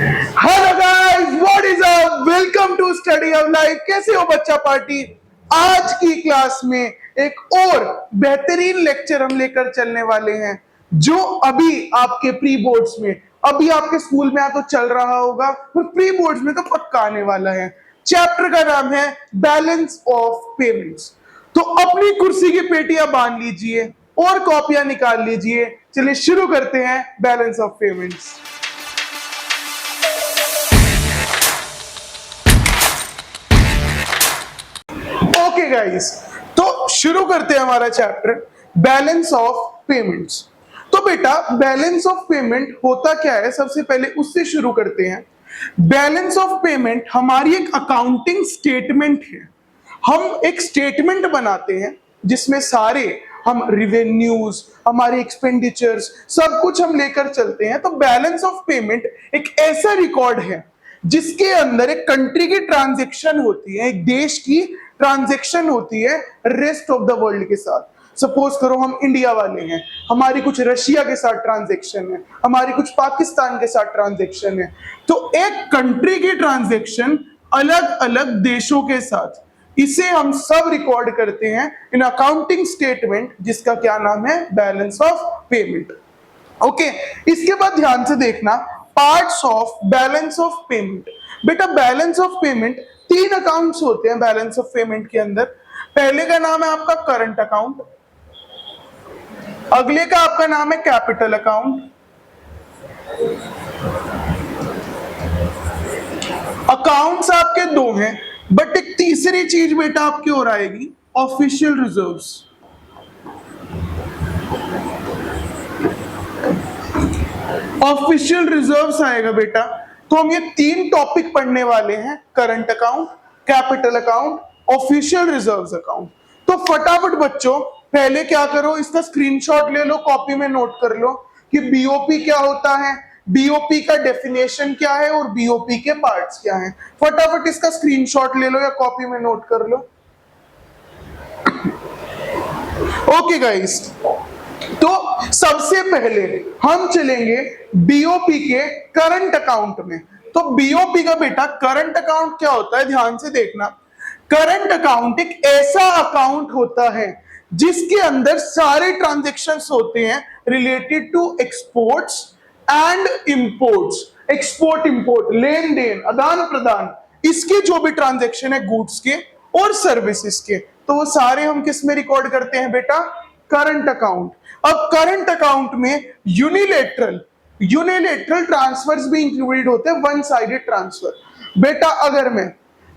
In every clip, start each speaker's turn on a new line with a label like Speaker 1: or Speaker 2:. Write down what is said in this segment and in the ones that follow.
Speaker 1: Hello guys, what is up, welcome to study of life. कैसे हो बच्चा party? आज की क्लास में एक और बेहतरीन लेक्चर हम लेकर चलने वाले हैं, जो अभी आपके प्री बोर्ड्स में, अभी आपके स्कूल में तो चल रहा होगा, और प्री बोर्ड्स में तो पक्का आने वाला है। चैप्टर का नाम है बैलेंस ऑफ पेमेंट्स। तो अपनी कुर्सी की पेटियां बांध लीजिए और कॉपियां निकाल लीजिए। चलिए शुरू करते हैं balance of payments. Okay guys, तो शुरू करते हैं हमारा चैप्टर बैलेंस ऑफ पेमेंट्स। तो बेटा, बैलेंस ऑफ पेमेंट होता क्या है, सबसे पहले उससे शुरू करते हैं। बैलेंस ऑफ पेमेंट हमारी एक अकाउंटिंग स्टेटमेंट है। हम एक स्टेटमेंट बनाते हैं जिसमें सारे हम रिवेन्यूज, हमारे एक्सपेंडिचर्स, सब कुछ हम लेकर चलते हैं। तो बैलेंस ऑफ पेमेंट एक ऐसा रिकॉर्ड है जिसके अंदर एक कंट्री की ट्रांजैक्शन होती है, एक देश की ट्रांजैक्शन होती है रेस्ट ऑफ द वर्ल्ड के साथ। सपोज करो हम इंडिया वाले हैं, हमारी कुछ रशिया के साथ ट्रांजैक्शन है, हमारी कुछ पाकिस्तान के साथ ट्रांजैक्शन है। तो एक कंट्री की ट्रांजैक्शन अलग अलग देशों के साथ, इसे हम सब रिकॉर्ड करते हैं इन अकाउंटिंग स्टेटमेंट, जिसका क्या नाम है, बैलेंस ऑफ पेमेंट। ओके, इसके बाद ध्यान से देखना parts of balance of payment. बेटा, बैलेंस ऑफ पेमेंट तीन अकाउंट्स होते हैं बैलेंस ऑफ पेमेंट के अंदर। पहले का नाम है आपका करंट अकाउंट, अगले का आपका नाम है कैपिटल अकाउंट, अकाउंट्स आपके दो हैं, बट एक तीसरी चीज बेटा आपकी और आएगी, ऑफिशियल रिजर्व्स। ऑफिशियल रिजर्व्स आएगा बेटा। तो हम ये तीन टॉपिक पढ़ने वाले हैं, current account, capital account, official reserves account. तो फटाफट बच्चों, पहले क्या करो, इसका स्क्रीनशॉट ले लो, कॉपी में नोट कर लो कि बीओपी क्या होता है, बीओपी का डेफिनेशन क्या है और बीओपी के पार्ट्स क्या हैं। फटाफट इसका स्क्रीनशॉट ले लो या कॉपी में नोट कर लो। ओके गाइस, तो सबसे पहले हम चलेंगे बीओपी के करंट अकाउंट में। तो बीओपी का बेटा करंट अकाउंट क्या होता है, ध्यान से देखना। करंट अकाउंट एक ऐसा अकाउंट होता है जिसके अंदर सारे ट्रांजैक्शंस होते हैं related to exports and imports. Export import, लेन देन, आदान प्रदान, इसके जो भी ट्रांजैक्शन है गुड्स के और सर्विसेज के, तो वो सारे हम किस में रिकॉर्ड करते हैं बेटा, करंट अकाउंट। अब करंट अकाउंट में यूनिलेटरल ट्रांसफर्स भी इंक्लूडेड होते हैं, वन साइडेड ट्रांसफर। बेटा, अगर मैं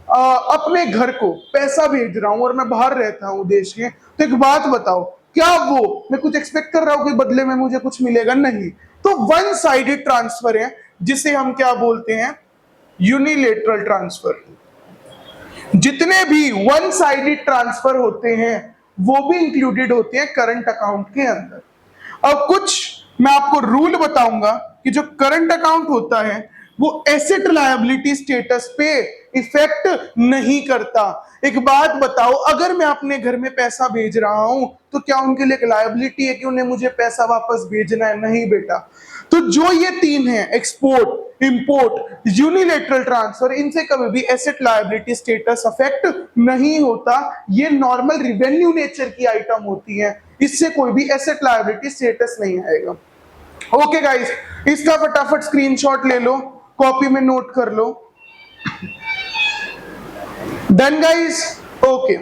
Speaker 1: अपने घर को पैसा भेज रहा हूं और मैं बाहर रहता हूं देश के, तो एक बात बताओ, क्या वो मैं कुछ एक्सपेक्ट कर रहा हूं कि बदले में मुझे कुछ मिलेगा? नहीं। तो वन साइडेड ट्रांसफर है, जिसे हम क्या बोलते हैं, यूनिलेटरल ट्रांसफर। जितने भी वन साइडेड ट्रांसफर होते हैं वो भी इंक्लूडेड होते हैं करंट अकाउंट के अंदर। अब कुछ मैं आपको रूल बताऊंगा कि जो करंट अकाउंट होता है वो एसेट लायबिलिटी स्टेटस पे इफेक्ट नहीं करता। एक बात बताओ, अगर मैं अपने घर में पैसा भेज रहा हूं तो क्या उनके लिए एक लायबिलिटी है कि उन्हें मुझे पैसा वापस भेजना है? नहीं बेटा। तो जो ये तीन है, एक्सपोर्ट, इंपोर्ट, यूनिलेटरल ट्रांसफर, इनसे कभी भी एसेट लायबिलिटी स्टेटस अफेक्ट नहीं होता। ये नॉर्मल रिवेन्यू नेचर की आइटम होती है, इससे कोई भी एसेट लायबिलिटी स्टेटस नहीं आएगा। ओके गाइस, इसका फटाफट स्क्रीनशॉट ले लो, कॉपी में नोट कर लो। Done guys? ओके,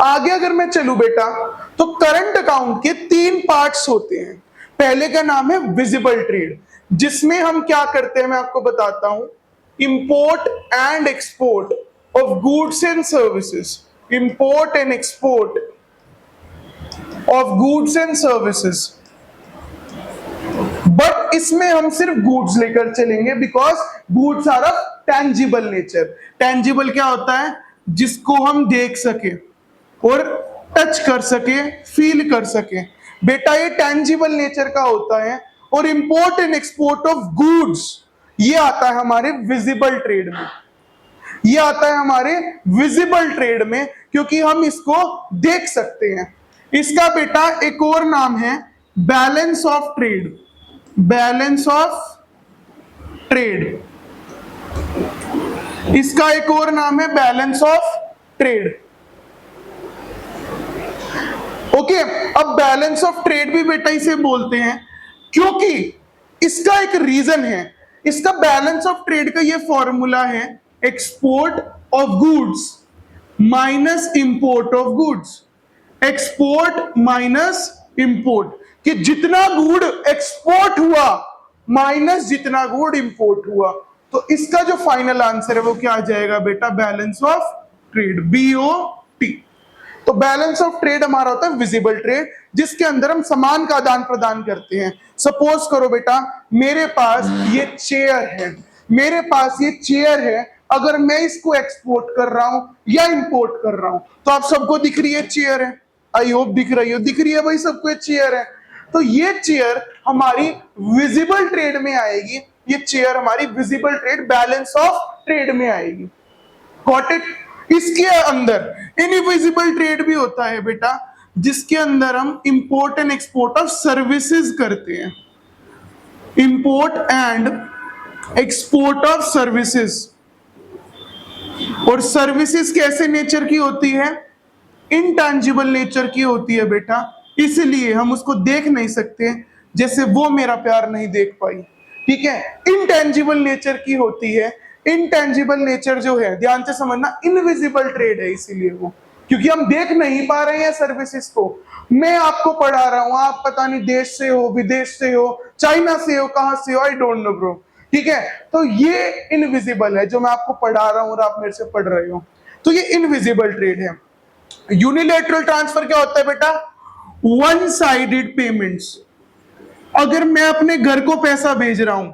Speaker 1: आगे अगर मैं चलूं बेटा, तो करंट अकाउंट के तीन पार्ट्स होते हैं। पहले का नाम है विजिबल ट्रेड, जिसमें हम क्या करते हैं मैं आपको बताता हूं, import and export of goods and services. Import and export of goods and services, but इसमें हम सिर्फ गुड्स लेकर चलेंगे, because goods are of tangible nature. Tangible क्या होता है, जिसको हम देख सके और टच कर सके, फील कर सके। बेटा, ये टेंजिबल नेचर का होता है। और import and export of goods, ये आता है हमारे विजिबल ट्रेड में। ये आता है हमारे विजिबल ट्रेड में, क्योंकि हम इसको देख सकते हैं। इसका बेटा एक और नाम है balance of trade. Balance of trade, इसका एक और नाम है बैलेंस ऑफ ट्रेड। ओके, अब बैलेंस ऑफ ट्रेड भी बेटा इसे बोलते हैं क्योंकि इसका एक रीजन है। इसका बैलेंस ऑफ ट्रेड का ये फॉर्मूला है export of goods minus import of goods, export minus import, कि जितना गुड एक्सपोर्ट हुआ माइनस जितना गुड इंपोर्ट हुआ, तो इसका जो फाइनल आंसर है वो क्या आ जाएगा बेटा, बैलेंस ऑफ ट्रेड, BOT। तो बैलेंस ऑफ ट्रेड हमारा होता है विजिबल ट्रेड, जिसके अंदर हम सामान का आदान प्रदान करते हैं। सपोज करो बेटा मेरे पास ये चेयर है, मेरे पास ये चेयर है, अगर मैं इसको एक्सपोर्ट कर रहा हूं या इंपोर्ट कर रहा हूं, तो आप सबको दिख रही है चेयर है, आई होप दिख रही हो, दिख रही है भाई सबको ये चेयर है। तो ये चेयर हमारी विजिबल ट्रेड में आएगी, ये चेयर हमारी visible trade balance of trade में आएगी। Got it? इसके अंदर इनविजिबल ट्रेड भी होता है बेटा, जिसके अंदर हम import and export of services करते हैं, import and export of services. और सर्विसेज कैसे नेचर की होती है, इनटैंजिबल नेचर की होती है बेटा, इसलिए हम उसको देख नहीं सकते, जैसे वो मेरा प्यार नहीं देख पाई, ठीक है, इनटैंजिबल नेचर की होती है। इनटैंजिबल नेचर जो है, ध्यान से समझना, इनविजिबल ट्रेड है, इसीलिए वो, क्योंकि हम देख नहीं पा रहे हैं सर्विसेज को। मैं आपको पढ़ा रहा हूं, आप पता नहीं देश से हो, विदेश से हो, चाइना से हो, कहां से हो, आई डोंट नो ब्रो, ठीक है। तो ये इनविजिबल है जो मैं आपको पढ़ा रहा हूं और आप मेरे से पढ़ रहे हो, तो ये इनविजिबल ट्रेड है। यूनिलैटरल ट्रांसफर क्या होता है बेटा, वन साइडेड पेमेंट्स। अगर मैं अपने घर को पैसा भेज रहा हूं,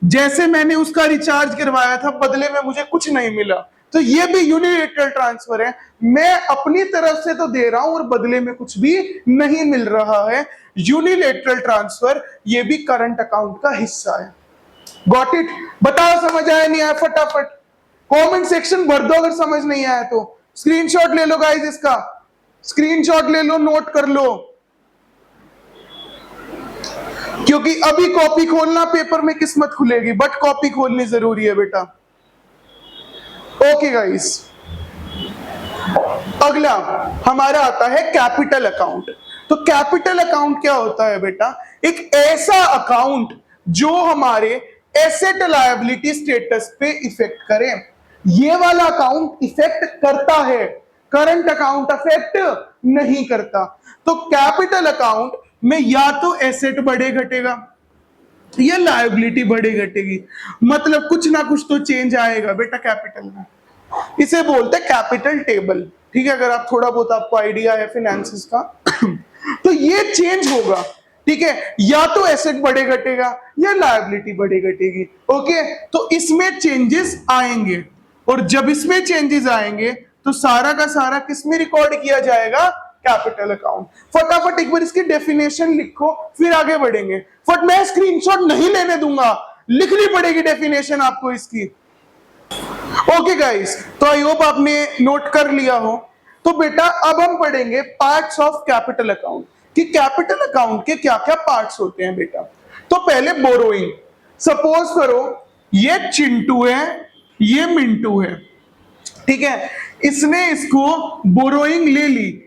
Speaker 1: जैसे मैंने उसका रिचार्ज करवाया था, बदले में मुझे कुछ नहीं मिला, तो ये भी यूनिलैटरल ट्रांसफर है। मैं अपनी तरफ से तो दे रहा हूं और बदले में कुछ भी नहीं मिल रहा है। यूनिलैटरल ट्रांसफर ये भी करंट अकाउंट का हिस्सा है। Got it? बताओ समझ आया नहीं आया, फटाफट कमेंट सेक्शन भर दो अगर समझ नहीं आया तो। स्क्रीनशॉट ले लो गाइस, इसका स्क्रीनशॉट ले लो, नोट कर लो, क्योंकि अभी कॉपी खोलना, पेपर में किस्मत खुलेगी, बट कॉपी खोलनी जरूरी है बेटा। ओके गाइस, अगला हमारा आता है कैपिटल अकाउंट। तो कैपिटल अकाउंट क्या होता है बेटा, एक ऐसा अकाउंट जो हमारे एसेट लायबिलिटी स्टेटस पे इफेक्ट करे। ये वाला अकाउंट इफेक्ट करता है, करंट अकाउंट इफेक्ट नहीं करता। तो कैपिटल अकाउंट में या तो एसेट बढ़े घटेगा या लायबिलिटी बढ़े घटेगी, मतलब कुछ ना कुछ तो चेंज आएगा बेटा कैपिटल में। इसे बोलते हैं कैपिटल टेबल, ठीक है, अगर आप थोड़ा बहुत आपको आइडिया है फाइनेंसेस का तो ये चेंज होगा, ठीक है, या तो एसेट बढ़े घटेगा या लायबिलिटी बढ़े घटेगी। ओके, तो इसमें चेंजेस आएंगे, और जब इसमें चेंजेस आएंगे तो सारा का सारा किसमें रिकॉर्ड किया जाएगा, कैपिटल अकाउंट। फटाफट एक बार इसकी डेफिनेशन लिखो, फिर आगे बढ़ेंगे। फट मैं स्क्रीनशॉट नहीं लेने दूंगा, लिखनी पड़ेगी डेफिनेशन आपको इसकी। ओके गाइस, तो आई होप आपने नोट कर लिया हो। तो बेटा अब हम पढ़ेंगे पार्ट्स ऑफ कैपिटल अकाउंट, कि कैपिटल अकाउंट के क्या क्या पार्ट्स होते हैं बेटा। तो पहले बोरोइंग। सपोज करो ये चिंटू है, ये मिंटू है, ठीक है, इसने इसको बोरोइंग ले ली,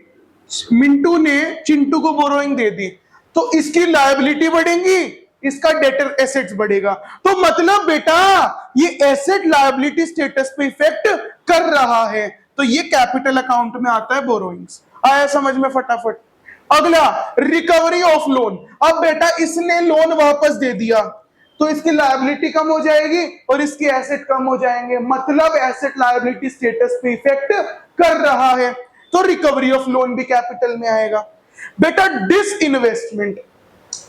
Speaker 1: मिंटू ने चिंटू को बोरोइंग दे दी, तो इसकी लायबिलिटी बढ़ेगी, इसका डेटर एसेट्स बढ़ेगा। तो मतलब बेटा ये एसेट लायबिलिटी स्टेटस पे इफेक्ट कर रहा है, तो ये कैपिटल अकाउंट में आता है बोरोइंग्स। आया समझ में फटाफट? अगला रिकवरी ऑफ लोन। अब बेटा इसने लोन वापस दे दिया, तो इसकी लायबिलिटी कम हो जाएगी और इसके एसेट कम हो जाएंगे, मतलब एसेट लायबिलिटी स्टेटस पे इफेक्ट कर रहा है, तो रिकवरी ऑफ लोन भी कैपिटल में आएगा। बेटा डिसइन्वेस्टमेंट।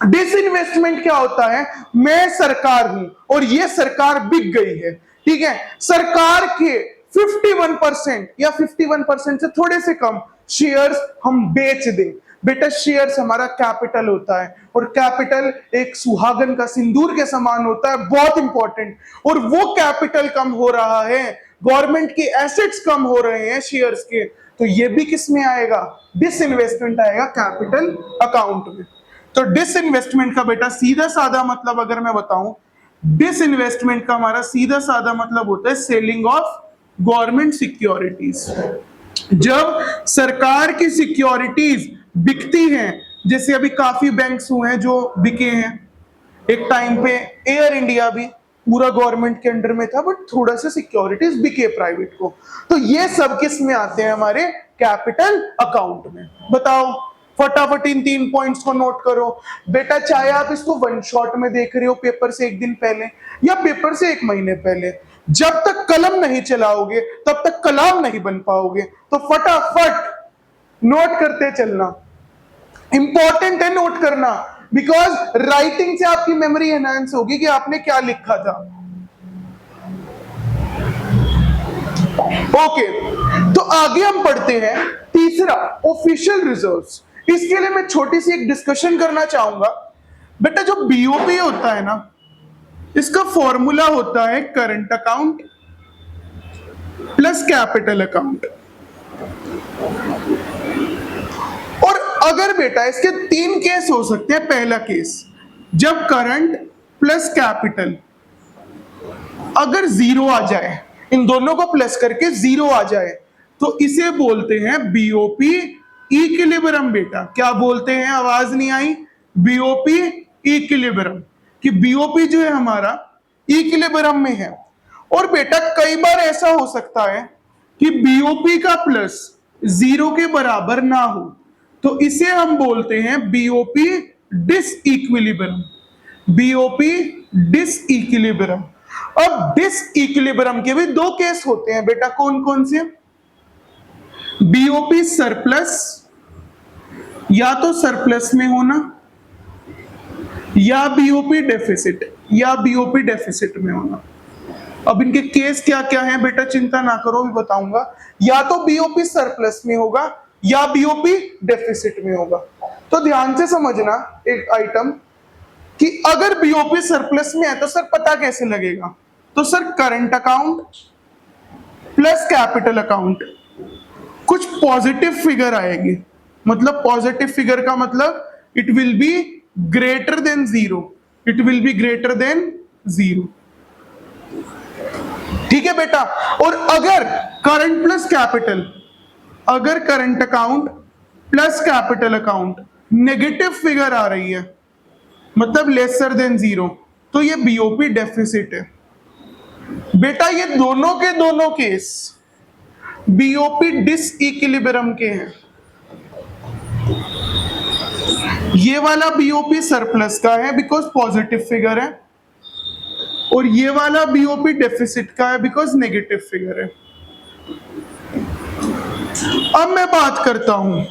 Speaker 1: डिसइन्वेस्टमेंट क्या होता है, मैं सरकार हूं और ये सरकार बिक गई है, ठीक है, सरकार के 51% या 51% से थोड़े से कम शेयर्स हम बेच दें। बेटा शेयर्स हमारा कैपिटल होता है, और कैपिटल एक सुहागन का सिंदूर के समान होता है, बहुत इंपॉर्टेंट। और वो कैपिटल कम हो रहा है, गवर्नमेंट की एसेट्स कम हो रहे हैं शेयर्स के, तो ये भी किस में आएगा, डिसइन्वेस्टमेंट आएगा कैपिटल अकाउंट में। तो डिसइन्वेस्टमेंट का बेटा सीधा साधा मतलब अगर मैं बताऊं, डिसइन्वेस्टमेंट का हमारा सीधा साधा मतलब होता है सेलिंग ऑफ गवर्नमेंट सिक्योरिटीज। जब सरकार की सिक्योरिटीज बिकती हैं, जैसे अभी काफी बैंक्स हुए हैं जो बिके हैं, एक टाइम पे एयर इंडिया भी पूरा गवर्नमेंट के अंडर में था बट थोड़ा सा सिक्योरिटीज बिके प्राइवेट को, तो ये सब किस में आते हैं, हमारे कैपिटल अकाउंट में। बताओ फटाफट इन 3 पॉइंट्स को नोट करो बेटा, चाहे आप इसको वन शॉट में देख रहे हो पेपर से एक दिन पहले या पेपर से 1 महीने पहले, जब तक कलम नहीं चलाओगे तब तक कलाम नहीं बन पाओगे, तो फटाफट नोट करते चलना। इंपॉर्टेंट है नोट करना, बिकॉज राइटिंग से आपकी मेमोरी एनहांस होगी कि आपने क्या लिखा था। ओके, तो आगे हम पढ़ते हैं तीसरा, ऑफिशियल रिजर्व्स। इसके लिए मैं छोटी सी एक डिस्कशन करना चाहूंगा बेटा। जो बीओपी होता है ना, इसका फॉर्मूला होता है current account plus capital account. और अगर बेटा इसके 3 केस हो सकते हैं। पहला केस, जब करंट प्लस कैपिटल अगर 0 आ जाए, इन दोनों को प्लस करके 0 आ जाए, तो इसे बोलते हैं बीओपी इक्विलिब्रियम। बेटा क्या बोलते हैं, आवाज नहीं आई, बीओपी इक्विलिब्रियम, कि बीओपी जो है हमारा इक्विलिब्रियम में है। और बेटा कई बार ऐसा हो सकता है कि बीओपी का प्लस 0 के बराबर ना हो, तो इसे हम बोलते हैं बीओपी डिसइक्विलिब्रियम। BOP disequilibrium. अब डिसइक्विलिब्रियम के भी 2 केस होते हैं बेटा, कौन कौन से, बीओपी सरप्लस, या तो सरप्लस में होना, या बीओपी डेफिसिट, या बीओपी डेफिसिट में होना। अब इनके केस क्या क्या हैं बेटा, चिंता ना करो, भी बताऊंगा। या तो बीओपी सरप्लस में होगा या बीओपी डेफिसिट में होगा। तो ध्यान से समझना एक आइटम, कि अगर बीओपी सरप्लस में है तो सर पता कैसे लगेगा, तो sir current account plus capital account कुछ पॉजिटिव फिगर आएगी। मतलब पॉजिटिव फिगर का मतलब it will be greater than 0, it will be greater than 0। ठीक है बेटा। और अगर करंट प्लस कैपिटल, अगर current account plus capital account negative figure आ रही है, मतलब लेसर देन 0, तो ये बीओपी डेफिसिट है। बेटा ये दोनों के दोनों केस बीओपी डिसइक्विलिब्रियम के हैं। ये वाला बीओपी सरप्लस का है बिकॉज पॉजिटिव फिगर है, और ये वाला बीओपी डेफिसिट का है बिकॉज नेगेटिव फिगर है। अब मैं बात करता हूं,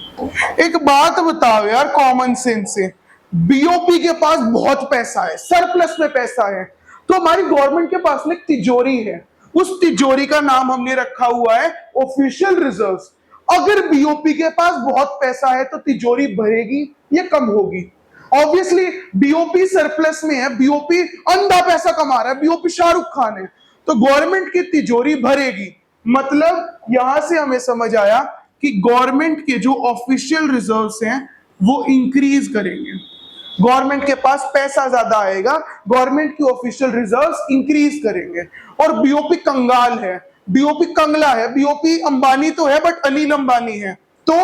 Speaker 1: एक बात बताओ यार कॉमन सेंस से, बीओपी के पास बहुत पैसा है, सरप्लस में पैसा है, तो हमारी गवर्नमेंट के पास में तिजोरी है, उस तिजोरी का नाम हमने रखा हुआ है ऑफिशियल रिजर्व्स। अगर बीओपी के पास बहुत पैसा है तो तिजोरी भरेगी या कम होगी? ऑब्वियसली बीओपी सरप्लस में है, बीओपी अंधा पैसा कमा रहा है, बीओपी शाहरुख खान है, तो गवर्नमेंट की तिजोरी भरेगी। मतलब यहां से हमें समझ आया कि गवर्नमेंट के जो ऑफिशियल रिजर्व्स हैं वो इंक्रीज करेंगे। गवर्नमेंट के पास पैसा ज्यादा आएगा, गवर्नमेंट की ऑफिशियल रिजर्व्स इंक्रीज करेंगे। और बीओपी कंगाल है, बीओपी कंगला है, बीओपी अंबानी तो है बट अनिल अंबानी है, तो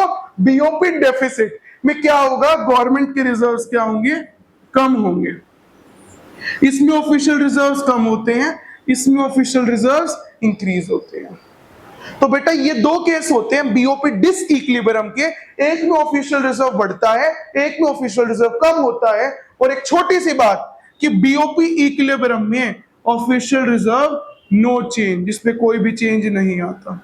Speaker 1: बीओपी डेफिसिट में क्या होगा, गवर्नमेंट के रिजर्व्स क्या होंगे, कम होंगे। इसमें ऑफिशियल रिजर्व्स कम होते हैं, इसमें ऑफिशियल रिजर्व्स इंक्रीज होते हैं। तो बेटा ये 2 केस होते हैं बीओपी डिसइक्विलिब्रियम के, एक में ऑफिशियल रिजर्व बढ़ता है, एक में ऑफिशियल रिजर्व कम होता है। और एक छोटी सी बात कि बीओपी इक्विलिब्रियम में ऑफिशियल रिजर्व नो चेंज, जिसमें कोई भी चेंज नहीं आता।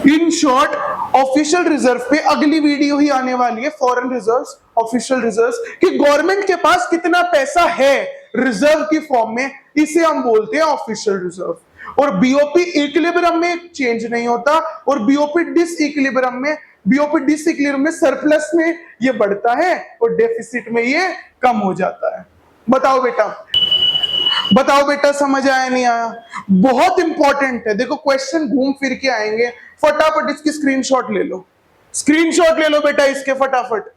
Speaker 1: इन शॉर्ट ऑफिशियल रिजर्व पे अगली वीडियो ही आने वाली है, फॉरेन रिजर्व्स, ऑफिशियल रिजर्व्स, कि गवर्नमेंट के पास कितना पैसा है रिजर्व की फॉर्म में, इसे हम बोलते हैं ऑफिशियल रिजर्व। और बीओपी इक्विलिब्रियम में चेंज नहीं होता, और बीओपी डिसइक्विलिब्रियम में सरप्लस में ये बढ़ता है और डेफिसिट में ये कम हो जाता है। बताओ बेटा समझ आया नहीं आया? बहुत इंपॉर्टेंट है, देखो क्वेश्चन घूम फिर के आएंगे, फटाफट इसकी स्क्रीनशॉट ले लो, स्क्रीनशॉट ले लो बेटा इसके, फटाफट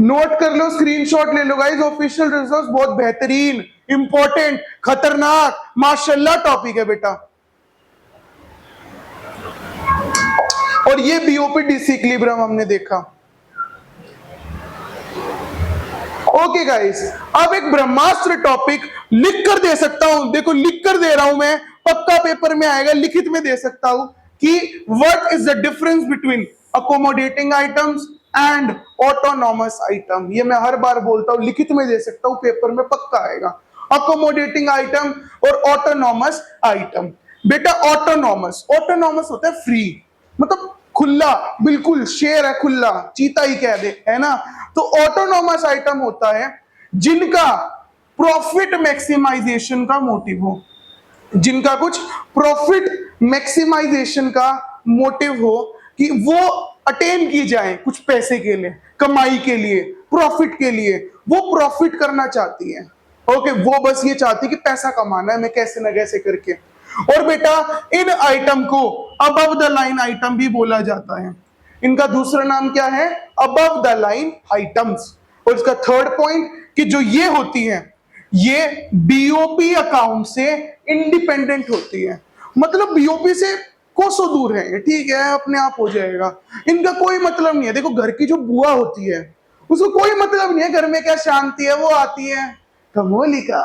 Speaker 1: नोट कर लो, स्क्रीनशॉट ले लो गाइस। ऑफिशियल रिजर्व्स बहुत बेहतरीन, इंपॉर्टेंट, खतरनाक, माशाल्लाह टॉपिक है बेटा। और ये बीओपी डिसइक्विलिब्रियम हमने देखा। ओके गाइस, अब एक ब्रह्मास्त्र टॉपिक लिख कर दे सकता हूं, देखो लिख कर दे रहा हूं मैं, पक्का पेपर में आएगा, लिखित में दे सकता हूं कि what is the difference between accommodating items and autonomous item. ये मैं हर बार बोलता हूं, लिखित में दे सकता हूं, पेपर में पक्का आएगा। अकोमोडेटिंग आइटम और ऑटोनॉमस आइटम। बेटा ऑटोनॉमस, ऑटोनॉमस होता है फ्री, मतलब खुला, बिल्कुल शेर है खुला, चीता ही कह दे, है ना। तो ऑटोनॉमस आइटम होता है जिनका प्रॉफिट मैक्सिमाइजेशन का मोटिव हो, जिनका कुछ प्रॉफिट मैक्सिमाइजेशन का मोटिव हो, कि वो अटेन की जाए कुछ पैसे के लिए, कमाई के लिए, प्रॉफिट के लिए, वो प्रॉफिट करना चाहती है। ओके, वो बस ये चाहती है कि पैसा कमाना है मैं कैसे न कैसे करके। और बेटा इन आइटम को अबव द लाइन आइटम भी बोला जाता है। इनका दूसरा नाम क्या है? Above the line items. और इसका थर्ड पॉइंट कि जो ये होती है ये बीओपी अकाउंट से इंडिपेंडेंट होती है, मतलब बीओपी से कोसों दूर है, ठीक है, अपने आप हो जाएगा, इनका कोई मतलब नहीं है। देखो घर की जो बुआ होती है उसको कोई मतलब नहीं है घर में क्या शांति है, वो आती है कमोलिका,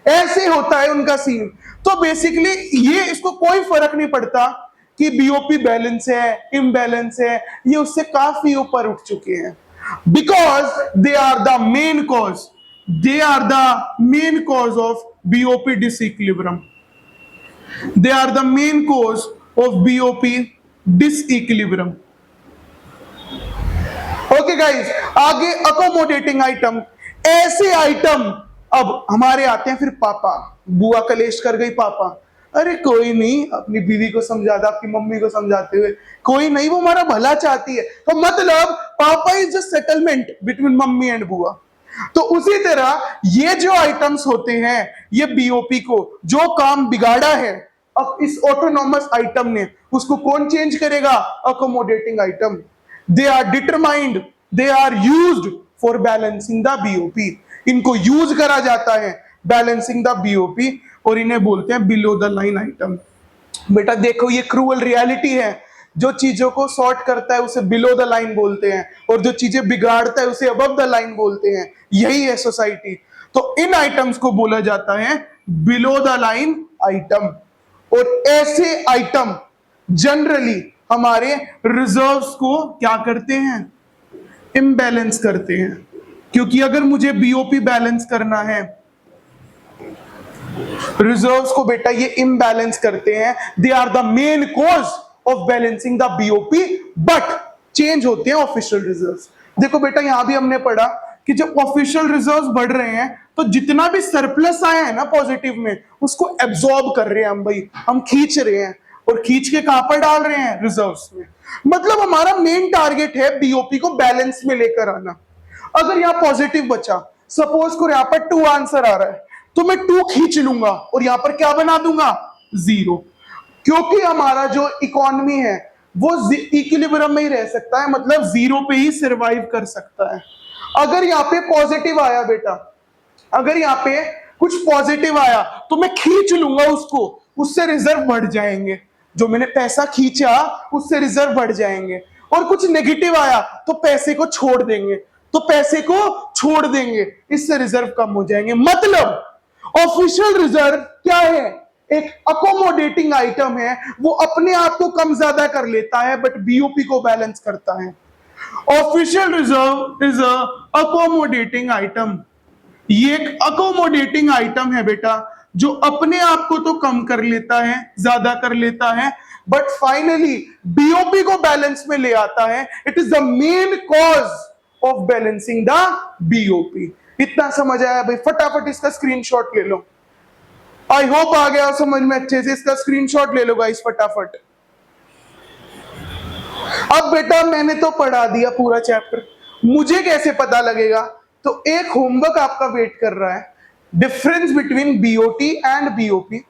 Speaker 1: ऐसे होता है उनका सीन। तो बेसिकली ये इसको कोई फर्क नहीं पड़ता कि बीओपी बैलेंस है इम्बैलेंस है, ये उससे काफी ऊपर उठ चुके हैं, because they are the main cause, they are the main cause of BOP disequilibrium, they are the main cause of BOP disequilibrium. Okay guys, आगे अकोमोडेटिंग आइटम, ऐसे आइटम। अब हमारे आते हैं फिर पापा, बुआ कलेश कर गई, पापा अरे कोई नहीं, अपनी बीवी को समझाता, अपनी मम्मी को समझाते हुए, कोई नहीं वो हमारा भला चाहती है, तो मतलब पापा is just settlement between mummy and बुआ। तो उसी तरह ये जो आइटम्स होते हैं, ये बीओपी को जो काम बिगाड़ा है अब इस ऑटोनॉमस आइटम ने, उसको कौन चेंज करेगा? Accommodating item. They are determined, they are used for balancing the BOP. इनको यूज करा जाता है बैलेंसिंग द बीओपी, और इन्हें बोलते हैं बिलो द लाइन आइटम। बेटा देखो ये क्रूअल रियलिटी है, जो चीजों को सॉर्ट करता है उसे बिलो द लाइन बोलते हैं, और जो चीजें बिगाड़ता है उसे अबव द लाइन बोलते हैं। यही है सोसाइटी। तो इन आइटम्स को बोला जाता है बिलो द लाइन आइटम। और ऐसे आइटम जनरली हमारे रिजर्व्स को क्या करते हैं? इम्बैलेंस करते हैं। क्योंकि अगर मुझे बीओपी बैलेंस करना है, रिजर्व्स को बेटा ये इम्बैलेंस करते हैं, they are the main cause of balancing the BOP, but change होते हैं ऑफिशियल रिजर्व्स। देखो बेटा यहां भी हमने पढ़ा कि जब ऑफिशियल रिजर्व्स बढ़ रहे हैं तो जितना भी सरप्लस आया है ना पॉजिटिव में, उसको एब्जॉर्ब कर रहे हैं हम भाई, हम खींच रहे हैं, और खींच के कहां पर डाल रहे हैं? रिजर्व्स में। मतलब हमारा मेन टारगेट है बीओपी को बैलेंस में लेकर आना। अगर यहां पॉजिटिव बचा, सपोज को यहां पर 2 आंसर आ रहा है, तो मैं 2 खींच लूंगा और यहां पर क्या बना दूंगा? 0, क्योंकि हमारा जो इकोनॉमी है वो इक्विलिब्रियम में ही रह सकता है, मतलब 0 पे ही सरवाइव कर सकता है। अगर यहाँ पे पॉजिटिव आया बेटा, अगर यहाँ पे कुछ पॉजिटिव आया तो मैं खींच लूंगा उसको, उससे रिजर्व बढ़ जाएंगे, जो मैंने पैसा खींचा उससे रिजर्व बढ़ जाएंगे। और कुछ नेगेटिव आया तो पैसे को छोड़ देंगे, तो पैसे को छोड़ देंगे, इससे रिजर्व कम हो जाएंगे। मतलब ऑफिशियल रिजर्व क्या है? एक अकोमोडेटिंग आइटम है, वो अपने आप को कम ज्यादा कर लेता है बट बीओपी को बैलेंस करता है। Official reserve is a accommodating item. ये एक अकोमोडेटिंग आइटम है बेटा, जो अपने आप को तो कम कर लेता है, ज्यादा कर लेता है, बट फाइनली बीओपी को बैलेंस में ले आता है। It is the main cause of balancing the BOP. इतना समझ आया भाई? फटाफट इसका स्क्रीनशॉट ले लो। आई होप आ गया समझ में अच्छे से, इसका स्क्रीनशॉट ले लो गाइस फटाफट। अब बेटा मैंने तो पढ़ा दिया पूरा चैप्टर, मुझे कैसे पता लगेगा? तो एक होमवर्क आपका वेट कर रहा है, difference between BOT and BOP.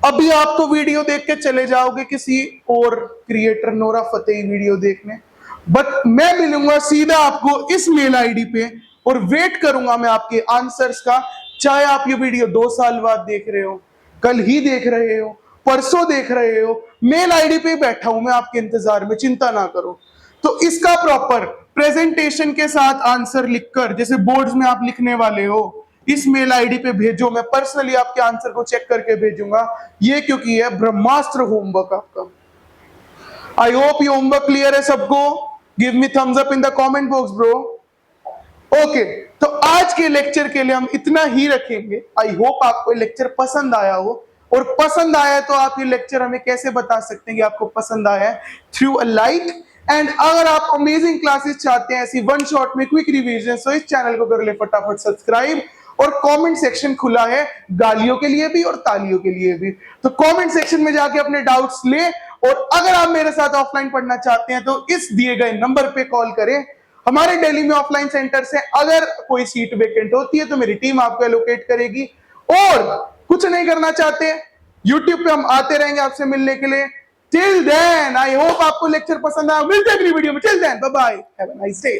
Speaker 1: अभी आप तो वीडियो देख के चले जाओगे किसी और क्रिएटर नोरा फतेही वीडियो देखने, बट मैं मिलूंगा सीधा आपको इस मेल आईडी पे और वेट करूंगा मैं आपके आंसर्स का, चाहे आप ये वीडियो 2 साल बाद देख रहे हो, कल ही देख रहे हो, परसों देख रहे हो, मेल आईडी पे बैठा हूं मैं आपके इंतजार में, चिंता ना करो। तो इसका प्रॉपर प्रेजेंटेशन के साथ आंसर लिखकर, जैसे बोर्ड्स में आप लिखने वाले हो, इस मेल आईडी पे भेजो, मैं पर्सनली आपके आंसर को चेक करके भेजूंगा। ये क्योंकि है ब्रह्मास्त्र होमवर्क आपका। आई होप ये होमवर्क क्लियर है सबको। Give me thumbs up in the comment box bro. Okay, तो आज के लेक्चर के लिए हम इतना ही रखेंगे। आई होप आपको ये लेक्चर पसंद आया हो, और पसंद आया तो आप ये लेक्चर हमें कैसे बता सकते हैं कि आपको पसंद आया है? Through a like. एंड अगर आप अमेजिंग क्लासेस चाहते हैं, ऐसी वन शॉट में क्विक रिवीजन, तो इस चैनल को कर ले फटाफट सब्सक्राइब। और कमेंट सेक्शन खुला है गालियों के लिए भी और तालियों के लिए भी, तो कमेंट सेक्शन में जाके अपने डाउट्स ले। और अगर आप मेरे साथ ऑफलाइन पढ़ना चाहते हैं तो इस दिए गए नंबर पे कॉल करें। हमारे दिल्ली में ऑफलाइन सेंटर से अगर कोई सीट वेकेंट होती है तो मेरी टीम आपको एलोकेट करेगी। और कुछ नहीं करना चाहते, यूट्यूब पे हम आते रहेंगे आपसे मिलने के लिए। टिल देन आई होप आपको लेक्चर पसंद आया। मिलते हैं अगली वीडियो में। Till then bye bye, have a nice day.